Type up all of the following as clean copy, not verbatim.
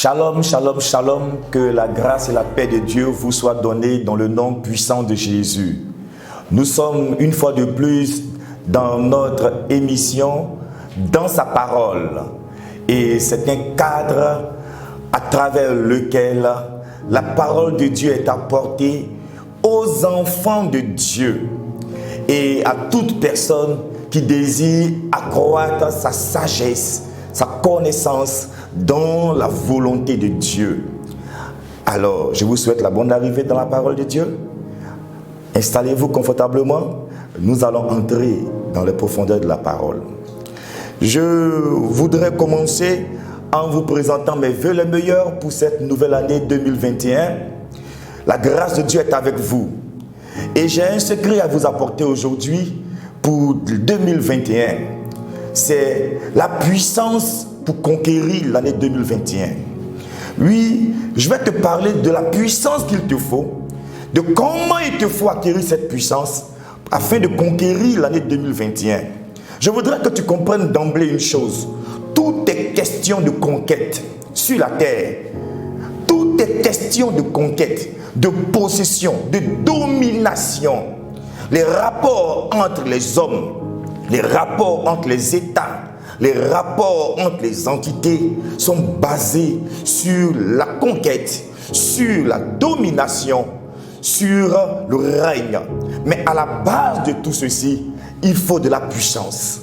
Shalom, shalom, shalom, que la grâce et la paix de Dieu vous soient données dans le nom puissant de Jésus. Nous sommes une fois de plus dans notre émission, dans sa parole. Et c'est un cadre à travers lequel la parole de Dieu est apportée aux enfants de Dieu et à toute personne qui désire accroître sa sagesse, sa connaissance dans la volonté de Dieu. Alors, je vous souhaite la bonne arrivée dans la parole de Dieu. Installez-vous confortablement. Nous allons entrer dans les profondeurs de la parole. Je voudrais commencer en vous présentant mes vœux les meilleurs pour cette nouvelle année 2021. La grâce de Dieu est avec vous. Et j'ai un secret à vous apporter aujourd'hui pour 2021. C'est la puissance pour conquérir l'année 2021. Oui, je vais te parler de la puissance qu'il te faut, de comment il te faut acquérir cette puissance afin de conquérir l'année 2021. Je voudrais que tu comprennes d'emblée une chose. Tout est question de conquête sur la terre. Tout est question de conquête, de possession, de domination. Les rapports entre les hommes, les rapports entre les États, les rapports entre les entités sont basés sur la conquête, sur la domination, sur le règne. Mais à la base de tout ceci, il faut de la puissance.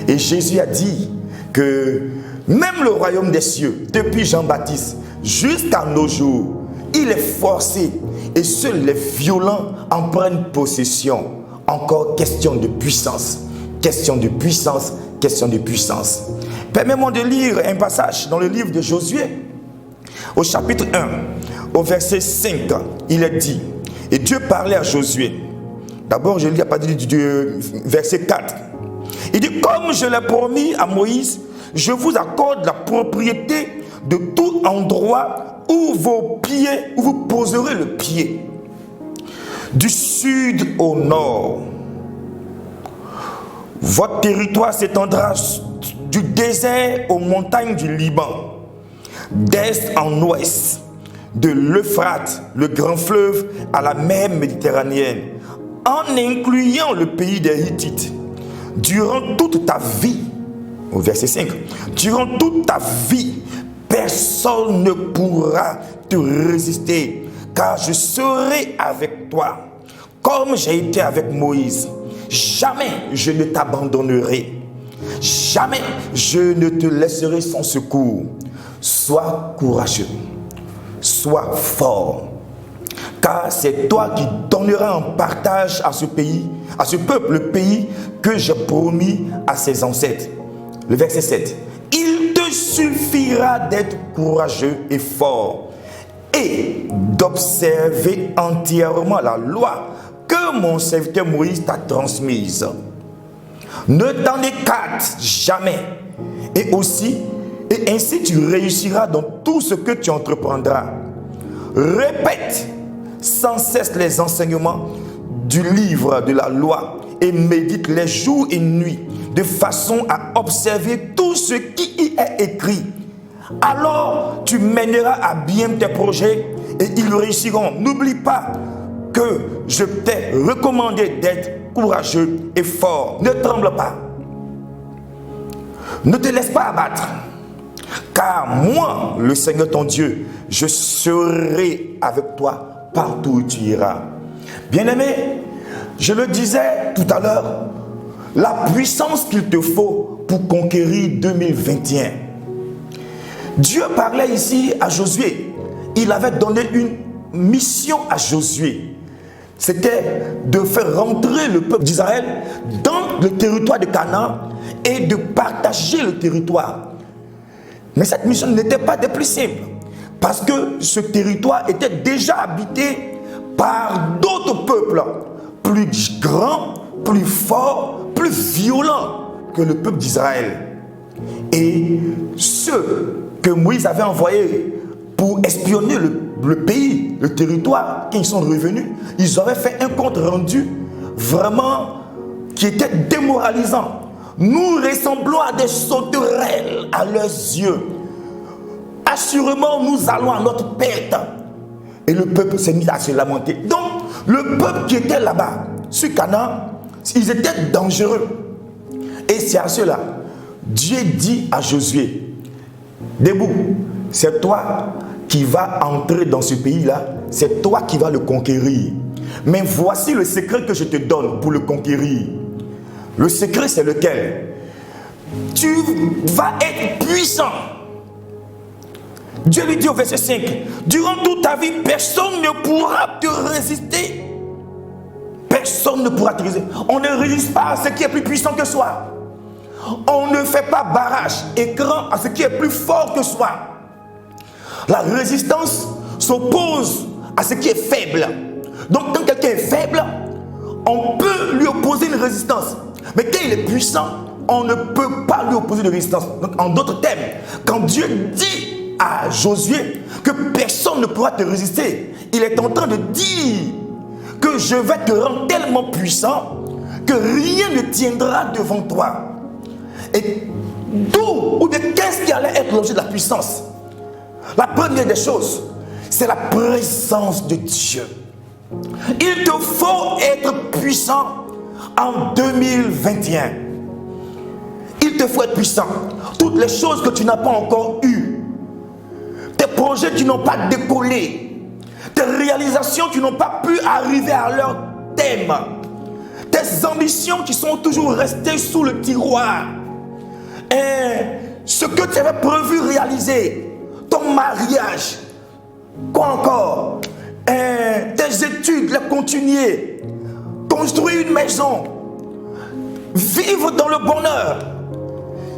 Et Jésus a dit que même le royaume des cieux, depuis Jean-Baptiste jusqu'à nos jours, il est forcé et seuls les violents en prennent possession. Encore question de puissance, question de puissance, question de puissance. Permets-moi de lire un passage dans le livre de Josué, au chapitre 1, au verset 5, il est dit, et Dieu parlait à Josué. D'abord, je lis à partir du verset 4. Il dit, comme je l'ai promis à Moïse, je vous accorde la propriété de tout endroit où vous poserez le pied. Du sud au nord. Votre territoire s'étendra du désert aux montagnes du Liban, d'est en ouest, de l'Euphrate, le grand fleuve, à la mer Méditerranéenne, en incluant le pays des Hittites. Durant toute ta vie, au verset 5, durant toute ta vie, personne ne pourra te résister, car je serai avec toi, comme j'ai été avec Moïse. Jamais je ne t'abandonnerai. Jamais je ne te laisserai sans secours. Sois courageux. Sois fort. Car c'est toi qui donneras en partage à ce pays, à ce peuple, le pays que j'ai promis à ses ancêtres. Le verset 7. Il te suffira d'être courageux et fort et d'observer entièrement la loi que mon serviteur Moïse t'a transmise. Ne t'en écarte jamais. Et ainsi tu réussiras dans tout ce que tu entreprendras. Répète sans cesse les enseignements du livre de la loi et médite les jours et nuits de façon à observer tout ce qui y est écrit. Alors tu mèneras à bien tes projets et ils réussiront. N'oublie pas que je t'ai recommandé d'être courageux et fort. Ne tremble pas. Ne te laisse pas abattre. Car moi, le Seigneur ton Dieu, je serai avec toi partout où tu iras. Bien-aimé, je le disais tout à l'heure, la puissance qu'il te faut pour conquérir 2021. Dieu parlait ici à Josué. Il avait donné une mission à Josué. C'était de faire rentrer le peuple d'Israël dans le territoire de Canaan et de partager le territoire. Mais cette mission n'était pas des plus simples, parce que ce territoire était déjà habité par d'autres peuples plus grands, plus forts, plus violents que le peuple d'Israël. Et ceux que Moïse avait envoyés pour espionner le pays, le territoire, quand ils sont revenus, ils auraient fait un compte rendu vraiment qui était démoralisant. Nous ressemblons à des sauterelles à leurs yeux. assurément nous allons à notre perte. Et le peuple s'est mis à se lamenter. Donc, le peuple qui était là-bas, sur Canaan, ils étaient dangereux. Et c'est à cela, Dieu dit à Josué, debout, c'est toi qui vas entrer dans ce pays-là, c'est toi qui vas le conquérir. Mais voici le secret que je te donne pour le conquérir. Le secret, c'est lequel? Tu vas être puissant. Dieu lui dit au verset 5, durant toute ta vie, personne ne pourra te résister. Personne ne pourra te résister. On ne résiste pas à ce qui est plus puissant que soi. On ne fait pas barrage, écran à ce qui est plus fort que soi. La résistance s'oppose à ce qui est faible. Donc quand quelqu'un est faible, on peut lui opposer une résistance. Mais quand il est puissant, on ne peut pas lui opposer de résistance. Donc en d'autres termes, quand Dieu dit à Josué que personne ne pourra te résister, il est en train de dire que je vais te rendre tellement puissant que rien ne tiendra devant toi. Et d'où ou de qu'est-ce qui allait être l'objet de la puissance? La première des choses, c'est la présence de Dieu. Il te faut être puissant en 2021. Il te faut être puissant. Toutes les choses que tu n'as pas encore eues, tes projets qui n'ont pas décollé, tes réalisations qui n'ont pas pu arriver à leur thème, tes ambitions qui sont toujours restées sous le tiroir, et ce que tu avais prévu réaliser, ton mariage, quoi encore, tes études, les continuer, construire une maison, vivre dans le bonheur.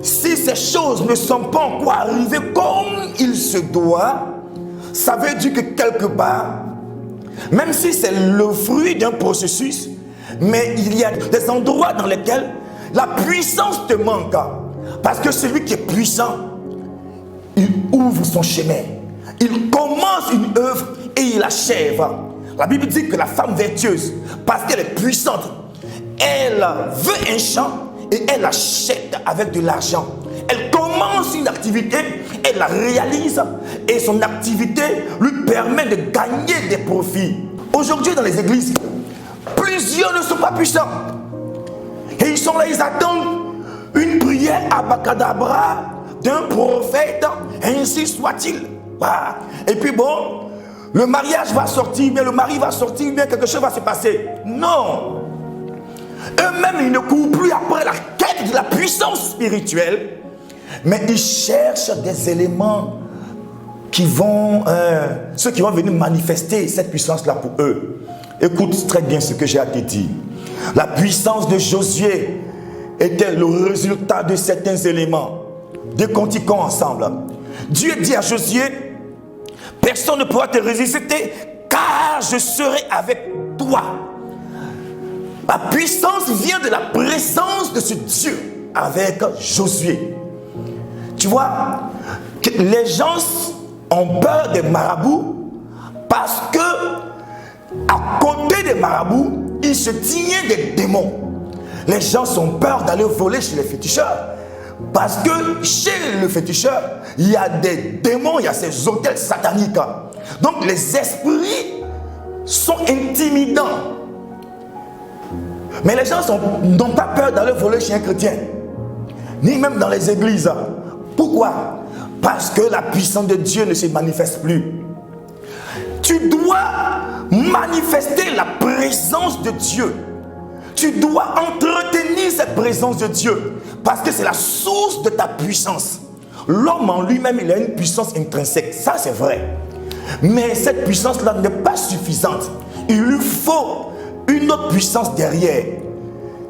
Si ces choses ne sont pas encore arrivées comme il se doit, ça veut dire que quelque part, même si c'est le fruit d'un processus, mais il y a des endroits dans lesquels la puissance te manque. Parce que celui qui est puissant, il ouvre son chemin. Il commence une œuvre et il achève. La Bible dit que la femme vertueuse, parce qu'elle est puissante, elle veut un champ et elle achète avec de l'argent. Elle commence une activité, elle la réalise et son activité lui permet de gagner des profits. Aujourd'hui dans les églises, plusieurs ne sont pas puissants. Et ils sont là, ils attendent une prière abacadabra d'un prophète, ainsi soit-il. Et puis bon, le mariage va sortir, bien le mari va sortir, bien quelque chose va se passer. Non. Eux-mêmes, ils ne courent plus après la quête de la puissance spirituelle, mais ils cherchent des éléments qui vont, ceux qui vont venir manifester cette puissance-là pour eux. Écoute très bien ce que j'ai à te dire. La puissance de Josué était le résultat de certains éléments. Décortiquons ensemble. Dieu dit à Josué, personne ne pourra te résister car je serai avec toi. La puissance vient de la présence de ce Dieu avec Josué. Tu vois, les gens ont peur des marabouts parce que à côté des marabouts, il se tient des démons. Les gens ont peur d'aller voler chez les féticheurs parce que chez le féticheur, il y a des démons, il y a ces hôtels sataniques. Donc les esprits sont intimidants. Mais les gens n'ont pas peur d'aller voler chez un chrétien, ni même dans les églises. Pourquoi? Parce que la puissance de Dieu ne se manifeste plus. Tu dois manifester la présence de Dieu. Tu dois entretenir cette présence de Dieu parce que c'est la source de ta puissance. L'homme en lui-même, il a une puissance intrinsèque, ça c'est vrai. Mais cette puissance-là n'est pas suffisante. Il lui faut une autre puissance derrière.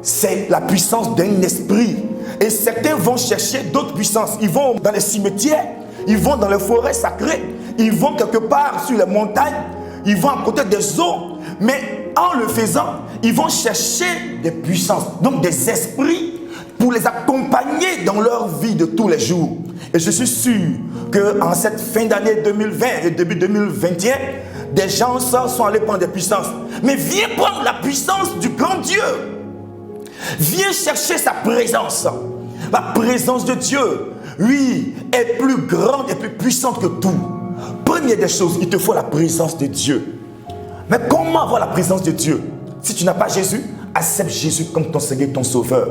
C'est la puissance d'un esprit. Et certains vont chercher d'autres puissances. Ils vont dans les cimetières, ils vont dans les forêts sacrées, ils vont quelque part sur les montagnes, ils vont à côté des eaux. Mais en le faisant, ils vont chercher des puissances, donc des esprits, pour les accompagner dans leur vie de tous les jours. Et je suis sûr qu'en cette fin d'année 2020 et début 2021, des gens sont allés prendre des puissances. Mais viens prendre la puissance du grand Dieu. Viens chercher sa présence. La présence de Dieu oui, est plus grande et plus puissante que tout. Première des choses, il te faut la présence de Dieu. Mais comment avoir la présence de Dieu? Si tu n'as pas Jésus, accepte Jésus comme ton Seigneur et ton Sauveur.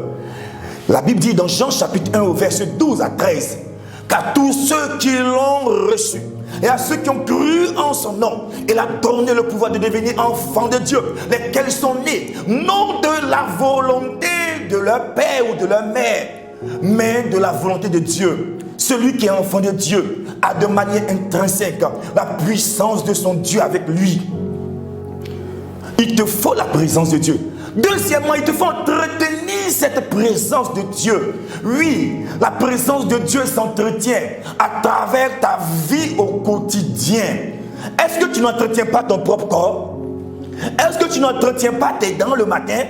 La Bible dit dans Jean chapitre 1 au verset 12 à 13, qu'à tous ceux qui l'ont reçu et à ceux qui ont cru en son nom, il a donné le pouvoir de devenir enfants de Dieu, lesquels sont nés non de la volonté de leur père ou de leur mère, mais de la volonté de Dieu. Celui qui est enfant de Dieu a de manière intrinsèque la puissance de son Dieu avec lui. Il te faut la présence de Dieu. Deuxièmement, il te faut entretenir cette présence de Dieu. Oui, la présence de Dieu s'entretient à travers ta vie au quotidien. Est-ce que tu n'entretiens pas ton propre corps? Est-ce que tu n'entretiens pas tes dents le matin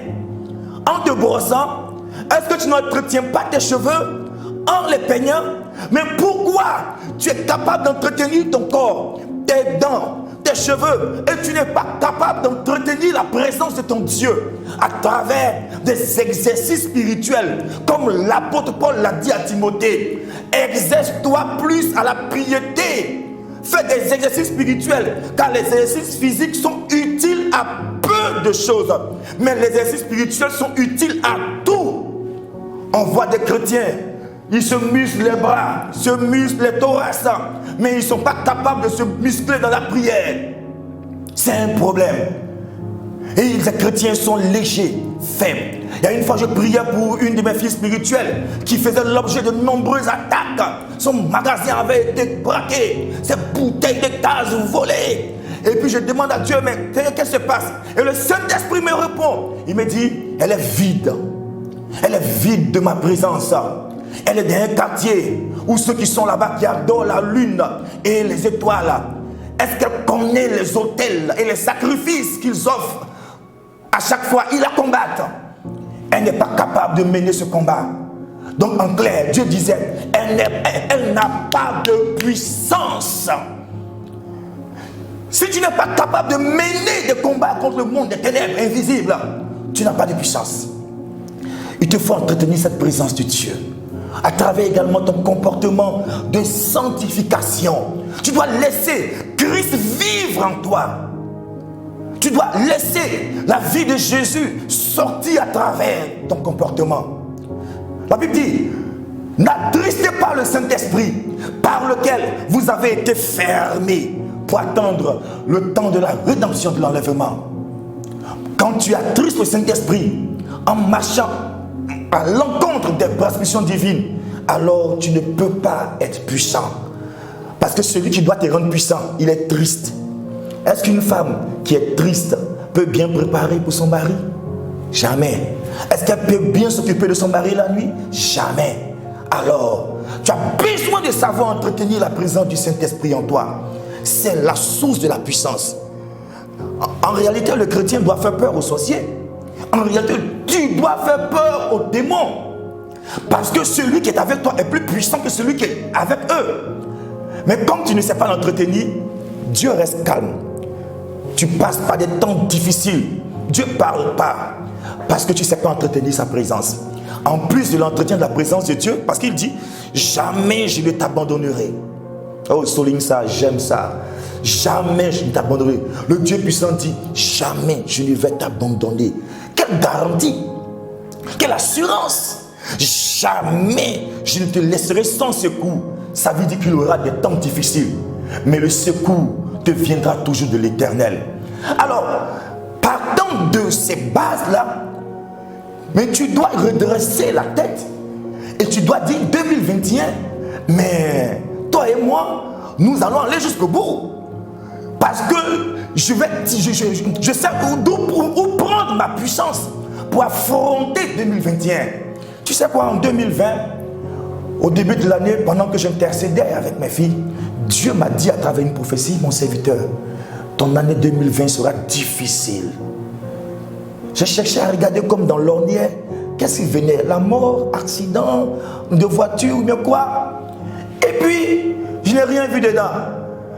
en te brossant? Est-ce que tu n'entretiens pas tes cheveux en les peignant? Mais pourquoi tu es capable d'entretenir ton corps, tes dents, tes cheveux, et tu n'es pas capable d'entretenir la présence de ton Dieu à travers des exercices spirituels, comme l'apôtre Paul l'a dit à Timothée? Exerce-toi plus à la piété. Fais des exercices spirituels, car les exercices physiques sont utiles à peu de choses, mais les exercices spirituels sont utiles à tout. On voit des chrétiens, ils se musclent les bras, se musclent les thorax, mais ils ne sont pas capables de se muscler dans la prière. C'est un problème. Et les chrétiens sont légers, faibles. Il y a une fois, je priais pour une de mes filles spirituelles qui faisait l'objet de nombreuses attaques. Son magasin avait été braqué, ses bouteilles de gaz volées. Et puis je demande à Dieu, mais qu'est-ce qui se passe? Et le Saint-Esprit me répond. Il me dit, elle est vide. Elle est vide de ma présence. Elle est dans un quartier où ceux qui sont là-bas qui adorent la lune et les étoiles, est-ce qu'elle connaît les autels et les sacrifices qu'ils offrent à chaque fois? Ils la combattent. Elle n'est pas capable de mener ce combat. Donc en clair, Dieu disait, elle n'a pas de puissance. Si tu n'es pas capable de mener des combats contre le monde des ténèbres invisibles, tu n'as pas de puissance. Il te faut entretenir cette présence de Dieu à travers également ton comportement de sanctification. Tu dois laisser Christ vivre en toi. Tu dois laisser la vie de Jésus sortir à travers ton comportement. La Bible dit, n'attristez pas le Saint-Esprit par lequel vous avez été fermés pour attendre le temps de la rédemption de l'enlèvement. Quand tu attristes le Saint-Esprit en marchant à l'encontre des prescriptions divines, alors tu ne peux pas être puissant. Parce que celui qui doit te rendre puissant, il est triste. Est-ce qu'une femme qui est triste peut bien préparer pour son mari? Jamais. Est-ce qu'elle peut bien s'occuper de son mari la nuit? Jamais. Alors, tu as besoin de savoir entretenir la présence du Saint-Esprit en toi. C'est la source de la puissance. En réalité, le chrétien doit faire peur aux sorciers. En réalité, tu dois faire peur aux démons. Parce que celui qui est avec toi est plus puissant que celui qui est avec eux. Mais comme tu ne sais pas l'entretenir, Dieu reste calme. Tu passes par des temps difficiles. Dieu ne parle pas. Parce que tu ne sais pas entretenir sa présence. En plus de l'entretien de la présence de Dieu, parce qu'il dit, jamais je ne t'abandonnerai. Oh, souligne ça, j'aime ça. Jamais je ne t'abandonnerai. Le Dieu puissant dit, jamais je ne vais t'abandonner. Quelle garantie, quelle assurance. Jamais je ne te laisserai sans secours. Ça veut dire qu'il y aura des temps difficiles, mais le secours te viendra toujours de l'Éternel. Alors, partant de ces bases-là, mais tu dois redresser la tête et tu dois dire 2021, mais toi et moi, nous allons aller jusqu'au bout. Parce que je sais où prendre ma puissance pour affronter 2021. Tu sais quoi, en 2020, au début de l'année, pendant que j'intercédais avec mes filles, Dieu m'a dit à travers une prophétie, mon serviteur, ton année 2020 sera difficile. J'ai cherché à regarder comme dans l'ornière, qu'est-ce qui venait? La mort, accident, de voiture ou bien quoi? Et puis, je n'ai rien vu dedans.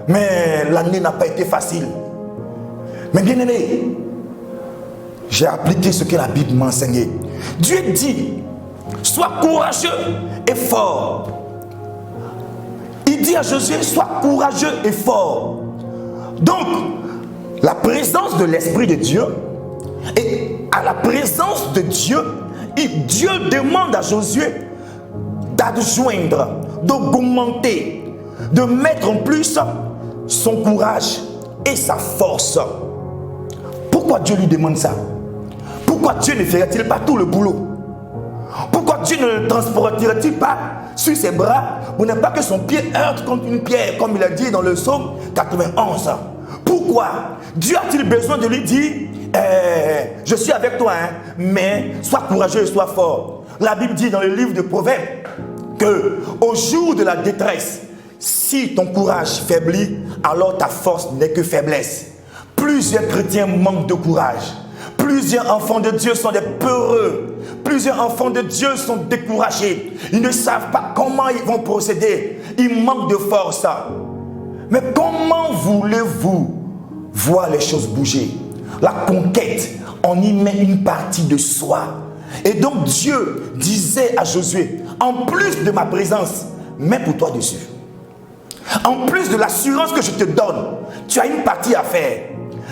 Mais l'année n'a pas été facile. Mais bien aimé, j'ai appliqué ce que la Bible m'a enseigné. Dieu dit, sois courageux et fort. dit à Josué, sois courageux et fort. Donc, la présence de l'Esprit de Dieu, et à la présence de Dieu, Dieu demande à Josué d'adjoindre, d'augmenter, de mettre en plus son courage et sa force. Pourquoi Dieu lui demande ça? Pourquoi Dieu ne ferait-il pas tout le boulot? Pourquoi Dieu ne le transporterait-il pas sur ses bras pour ne pas que son pied heurte contre une pierre, comme il a dit dans le psaume 91? Pourquoi Dieu a-t-il besoin de lui dire je suis avec toi, hein, mais sois courageux et sois fort? La Bible dit dans le livre de Proverbes que au jour de la détresse, si ton courage faiblit, alors ta force n'est que faiblesse. Plusieurs chrétiens manquent de courage. Plusieurs enfants de Dieu sont des peureux. Plusieurs enfants de Dieu sont découragés. Ils ne savent pas comment ils vont procéder. Ils manquent de force. Mais comment voulez-vous voir les choses bouger? La conquête, on y met une partie de soi. Et donc Dieu disait à Josué, en plus de ma présence, mets pour toi dessus. En plus de l'assurance que je te donne, tu as une partie à faire.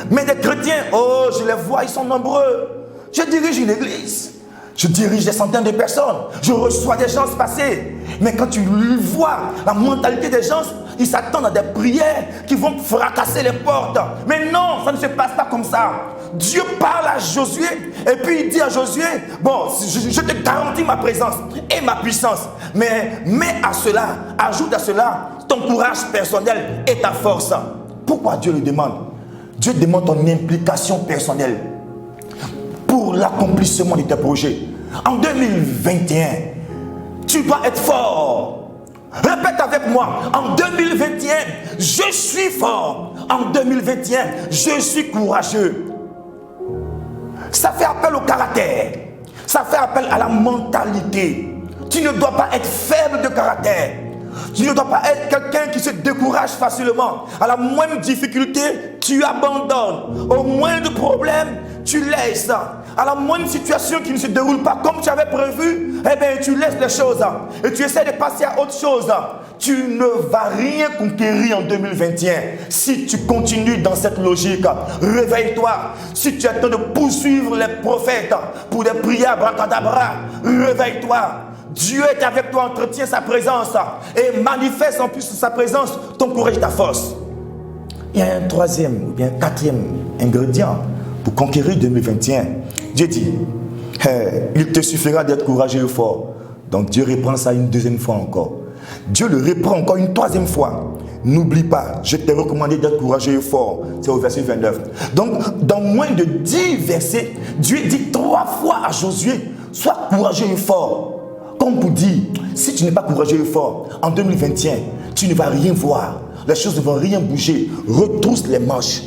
Mais des chrétiens, oh, je les vois, ils sont nombreux. Je dirige une église. Je dirige des centaines de personnes. Je reçois des gens passer. Mais quand tu vois la mentalité des gens, ils s'attendent à des prières qui vont fracasser les portes. Mais non, ça ne se passe pas comme ça. Dieu parle à Josué et puis il dit à Josué, bon, je te garantis ma présence et ma puissance. Mais à cela, ajoute à cela ton courage personnel et ta force. Pourquoi Dieu le demande? Dieu demande ton implication personnelle pour l'accomplissement de tes projets. En 2021, tu dois être fort. Répète avec moi, en 2021, je suis fort. En 2021, je suis courageux. Ça fait appel au caractère. Ça fait appel à la mentalité. Tu ne dois pas être faible de caractère. Tu ne dois pas être quelqu'un qui se décourage facilement. À la moindre difficulté, tu abandonnes. Au moindre problème, tu laisses. À la moindre situation qui ne se déroule pas comme tu avais prévu, eh bien, tu laisses les choses et tu essaies de passer à autre chose. Tu ne vas rien conquérir en 2021 si tu continues dans cette logique. Réveille-toi. Si tu es en train de poursuivre les prophètes pour des prières abracadabra, réveille-toi. Dieu est avec toi, entretiens sa présence et manifeste en plus de sa présence ton courage et ta force. Il y a un troisième ou bien un quatrième ingrédient pour conquérir 2021. Dieu dit, il te suffira d'être courageux et fort. Donc Dieu reprend ça une deuxième fois encore. Dieu le reprend encore une troisième fois. N'oublie pas, je t'ai recommandé d'être courageux et fort. C'est au verset 29. Donc, dans moins de 10 versets, Dieu dit 3 fois à Josué, sois courageux et fort. Comme pour dire, si tu n'es pas courageux et fort, en 2021, tu ne vas rien voir. Les choses ne vont rien bouger. Retrousse les manches.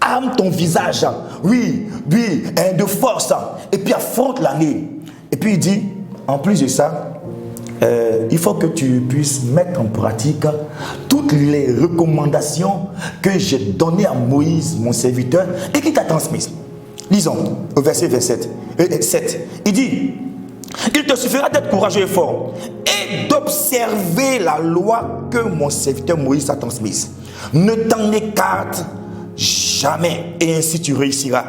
Arme ton visage. Oui, de force. Et puis affronte l'année. Et puis il dit, en plus de ça, il faut que tu puisses mettre en pratique toutes les recommandations que j'ai données à Moïse, mon serviteur, et qui t'a transmises. Lisons au verset 7. Il dit, il te suffira d'être courageux et fort et d'observer la loi que mon serviteur Moïse a transmise. Ne t'en écarte jamais et ainsi tu réussiras.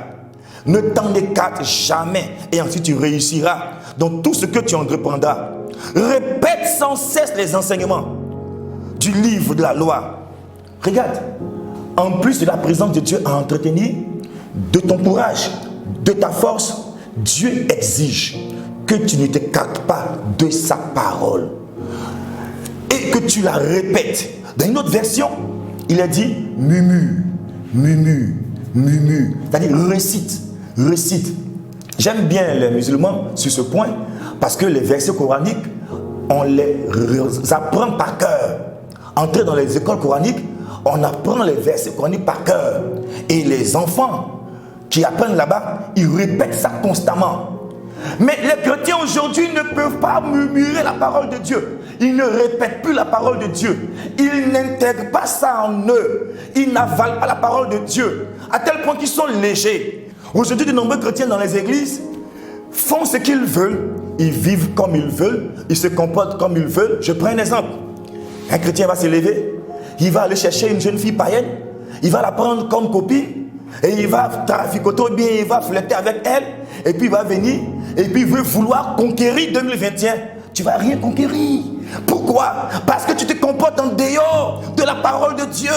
Ne t'en écarte jamais et ainsi tu réussiras dans tout ce que tu entreprendras. Répète sans cesse les enseignements du livre de la loi. Regarde, en plus de la présence de Dieu à entretenir, de ton courage, de ta force, Dieu exige que tu ne t'écartes pas de sa parole et que tu la répètes. Dans une autre version, il a dit murmure, c'est-à-dire récite. J'aime bien les musulmans sur ce point parce que les versets coraniques, on les apprend par cœur. Entrer dans les écoles coraniques, on apprend les versets coraniques par cœur. Et les enfants qui apprennent là-bas, ils répètent ça constamment. Mais les chrétiens aujourd'hui ne peuvent pas murmurer la parole de Dieu. Ils ne répètent plus la parole de Dieu. Ils n'intègrent pas ça en eux. Ils n'avalent pas la parole de Dieu. À tel point qu'ils sont légers. Aujourd'hui, de nombreux chrétiens dans les églises font ce qu'ils veulent. Ils vivent comme ils veulent. Ils se comportent comme ils veulent. Je prends un exemple. Un chrétien va se lever, il va aller chercher une jeune fille païenne, il va la prendre comme copine, et il va traficoter, ou bien il va flirter avec elle, et puis il va venir, et puis il veut vouloir conquérir 2021. Tu ne vas rien conquérir. Pourquoi? Parce que tu te comportes en dehors de la parole de Dieu.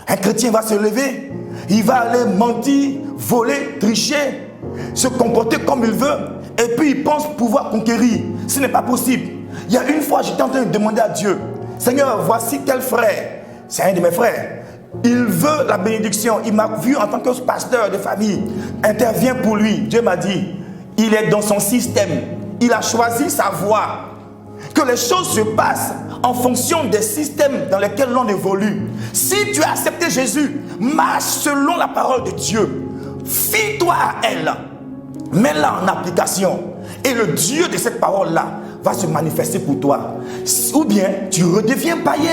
Un chrétien va se lever, il va aller mentir, voler, tricher, se comporter comme il veut, et puis il pense pouvoir conquérir. Ce n'est pas possible. Il y a une fois, j'étais en train de demander à Dieu, Seigneur, voici tel frère, c'est un de mes frères, il veut la bénédiction, il m'a vu en tant que pasteur de famille, intervient pour lui. Dieu m'a dit, il est dans son système, il a choisi sa voie. Que les choses se passent en fonction des systèmes dans lesquels l'on évolue. Si tu as accepté Jésus, marche selon la parole de Dieu. Fie-toi à elle. Mets-la en application. Et le Dieu de cette parole-là va se manifester pour toi. Ou bien, tu redeviens païen.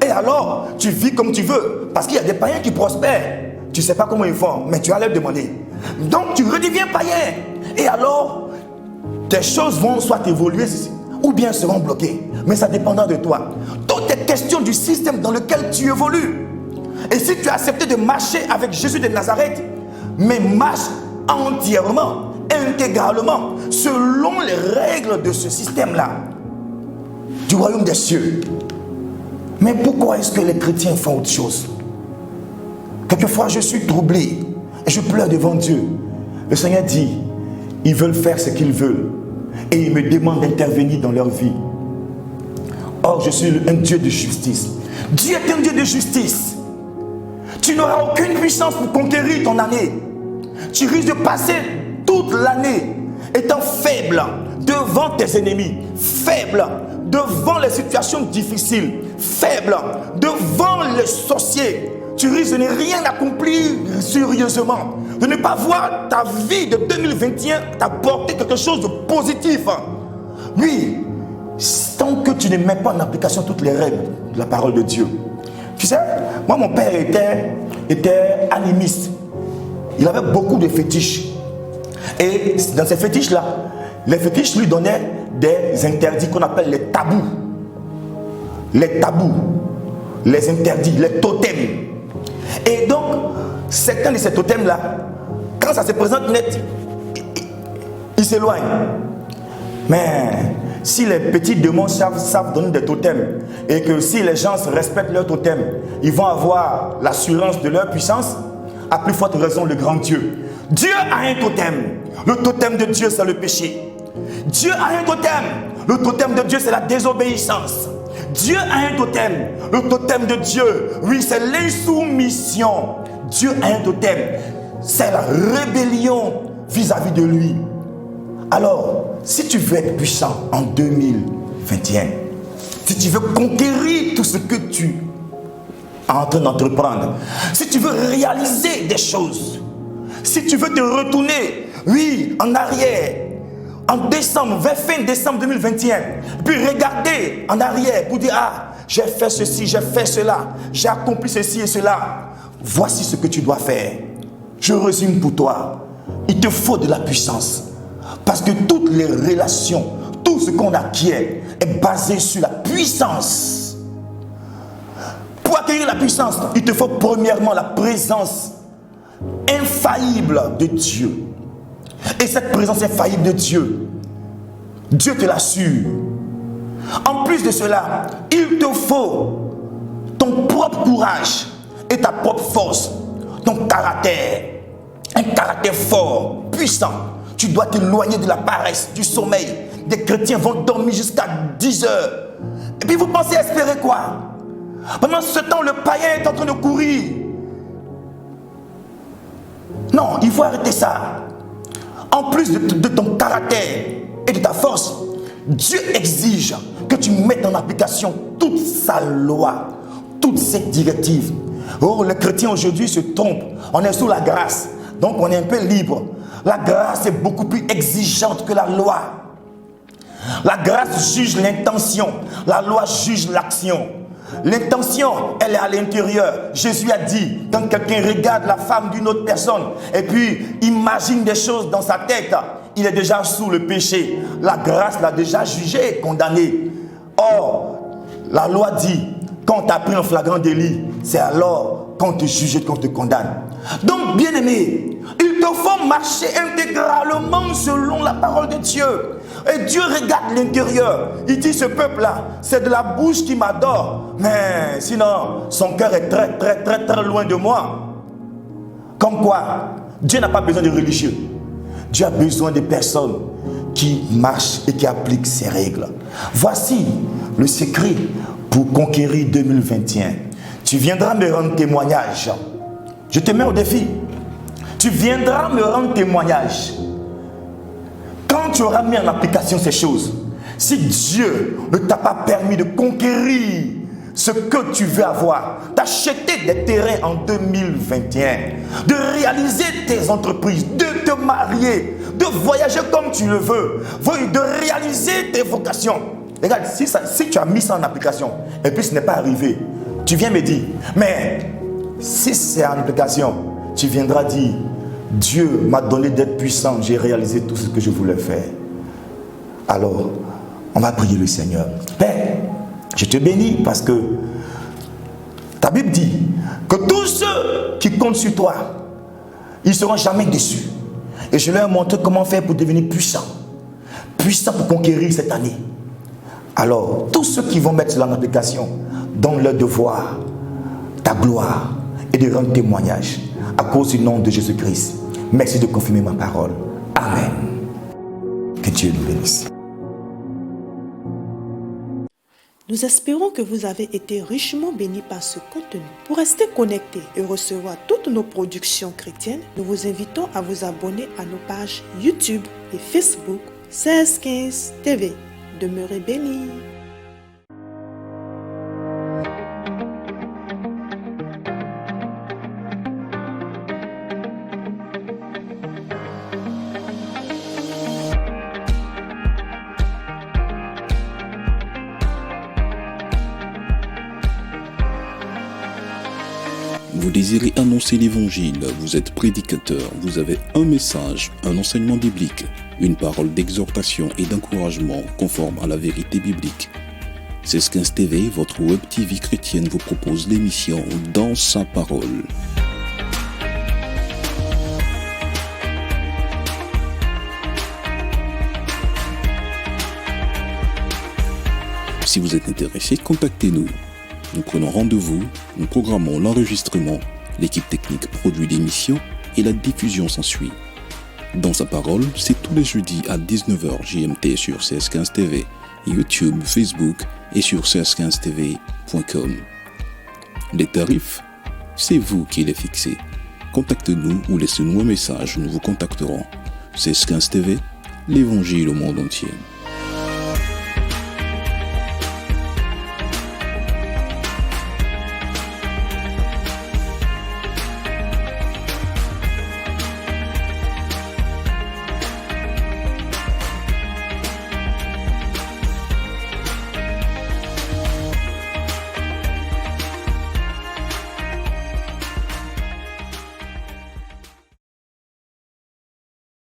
Et alors, tu vis comme tu veux. Parce qu'il y a des païens qui prospèrent. Tu ne sais pas comment ils font, mais tu allais demander. Donc, tu redeviens païen. Et alors, tes choses vont soit évoluer, ou bien seront bloquées. Mais ça dépendra de toi. Tout est question du système dans lequel tu évolues. Et si tu as accepté de marcher avec Jésus de Nazareth, mais marche entièrement, intégralement, selon les règles de ce système-là, du royaume des cieux. Mais pourquoi est-ce que les chrétiens font autre chose? Quelquefois, je suis troublé et je pleure devant Dieu. Le Seigneur dit, ils veulent faire ce qu'ils veulent. Et il me demande d'intervenir dans leur vie. Or, je suis un Dieu de justice. Dieu est un Dieu de justice. Tu n'auras aucune puissance pour conquérir ton année. Tu risques de passer toute l'année étant faible devant tes ennemis, faible devant les situations difficiles, faible devant les sorciers. Tu risques de ne rien accomplir sérieusement, de ne pas voir ta vie de 2021 t'apporter quelque chose de positif. Oui, tant que tu ne mets pas en application toutes les règles de la parole de Dieu. Tu sais, moi mon père était animiste. Il avait beaucoup de fétiches. Et dans ces fétiches-là, les fétiches lui donnaient des interdits qu'on appelle les tabous. Les tabous, les interdits, les totems. Et donc, certains de ces totems-là, quand ça se présente net, ils s'éloignent. Mais si les petits démons savent donner des totems, et que si les gens respectent leurs totems, ils vont avoir l'assurance de leur puissance, à plus forte raison le grand Dieu. Dieu a un totem. Le totem de Dieu, c'est le péché. Dieu a un totem. Le totem de Dieu, c'est la désobéissance. Dieu a un totem. Le totem de Dieu, oui, c'est l'insoumission. Dieu a un totem. C'est la rébellion vis-à-vis de lui. Alors, si tu veux être puissant en 2021, si tu veux conquérir tout ce que tu es en train d'entreprendre, si tu veux réaliser des choses, si tu veux te retourner, oui, en arrière, en décembre, vers fin décembre 2021, puis regarder en arrière pour dire, ah, j'ai fait ceci, j'ai fait cela, j'ai accompli ceci et cela. Voici ce que tu dois faire. Je résume pour toi. Il te faut de la puissance. Parce que toutes les relations, tout ce qu'on acquiert est basé sur la puissance. Pour acquérir la puissance, il te faut premièrement la présence infaillible de Dieu. Et cette présence infaillible de Dieu, Dieu te l'assure. En plus de cela, il te faut ton propre courage et ta propre force, ton caractère, un caractère fort, puissant. Tu dois t'éloigner de la paresse, du sommeil. Des chrétiens vont dormir jusqu'à 10 heures. Et puis vous pensez espérer quoi? Pendant ce temps, le païen est en train de courir. Non, il faut arrêter ça. En plus de ton caractère et de ta force, Dieu exige que tu mettes en application toute sa loi, toutes ses directives. Oh, les chrétiens aujourd'hui se trompent. On est sous la grâce, donc on est un peu libre. La grâce est beaucoup plus exigeante que la loi. La grâce juge l'intention, la loi juge l'action. L'intention, elle est à l'intérieur. Jésus a dit, quand quelqu'un regarde la femme d'une autre personne et puis imagine des choses dans sa tête, il est déjà sous le péché. La grâce l'a déjà jugé et condamné. Or, la loi dit, quand on t'a pris en flagrant délit, c'est alors qu'on te juge et qu'on te condamne. Donc, bien-aimé, il te faut marcher intégralement selon la parole de Dieu. Et Dieu regarde l'intérieur. Il dit, ce peuple-là, c'est de la bouche qui m'adore. Mais sinon, son cœur est très, très, très, très loin de moi. Comme quoi, Dieu n'a pas besoin de religieux. Dieu a besoin de personnes qui marchent et qui appliquent ses règles. Voici le secret pour conquérir 2021. Tu viendras me rendre témoignage. Je te mets au défi. Tu viendras me rendre témoignage. Quand tu auras mis en application ces choses, si Dieu ne t'a pas permis de conquérir ce que tu veux avoir, d'acheter des terrains en 2021, de réaliser tes entreprises, de te marier, de voyager comme tu le veux, de réaliser tes vocations. Regarde, si tu as mis ça en application et puis ce n'est pas arrivé, tu viens me dire, mais si c'est en application, tu viendras dire, Dieu m'a donné d'être puissant, j'ai réalisé tout ce que je voulais faire. Alors, on va prier le Seigneur. Père, je te bénis parce que ta Bible dit que tous ceux qui comptent sur toi, ils ne seront jamais déçus. Et je leur ai montré comment faire pour devenir puissant. Puissant pour conquérir cette année. Alors, tous ceux qui vont mettre cela en application, donne-leur de voir ta gloire et de rendre témoignage à cause du nom de Jésus-Christ. Merci de confirmer ma parole. Amen. Que Dieu nous bénisse. Nous espérons que vous avez été richement bénis par ce contenu. Pour rester connecté et recevoir toutes nos productions chrétiennes, nous vous invitons à vous abonner à nos pages YouTube et Facebook 1615 TV. Demeurez bénis. Vous désirez annoncer l'évangile, vous êtes prédicateur, vous avez un message, un enseignement biblique, une parole d'exhortation et d'encouragement conforme à la vérité biblique. 1615 TV, votre web TV chrétienne vous propose l'émission Dans sa parole. Si vous êtes intéressé, contactez-nous. Nous prenons rendez-vous, nous programmons l'enregistrement, l'équipe technique produit l'émission et la diffusion s'ensuit. Dans sa parole, c'est tous les jeudis à 19h GMT sur 1615 TV, YouTube, Facebook et sur 1615tv.com. Les tarifs, c'est vous qui les fixez. Contactez-nous ou laissez-nous un message, nous vous contacterons. 1615 TV, l'évangile au monde entier.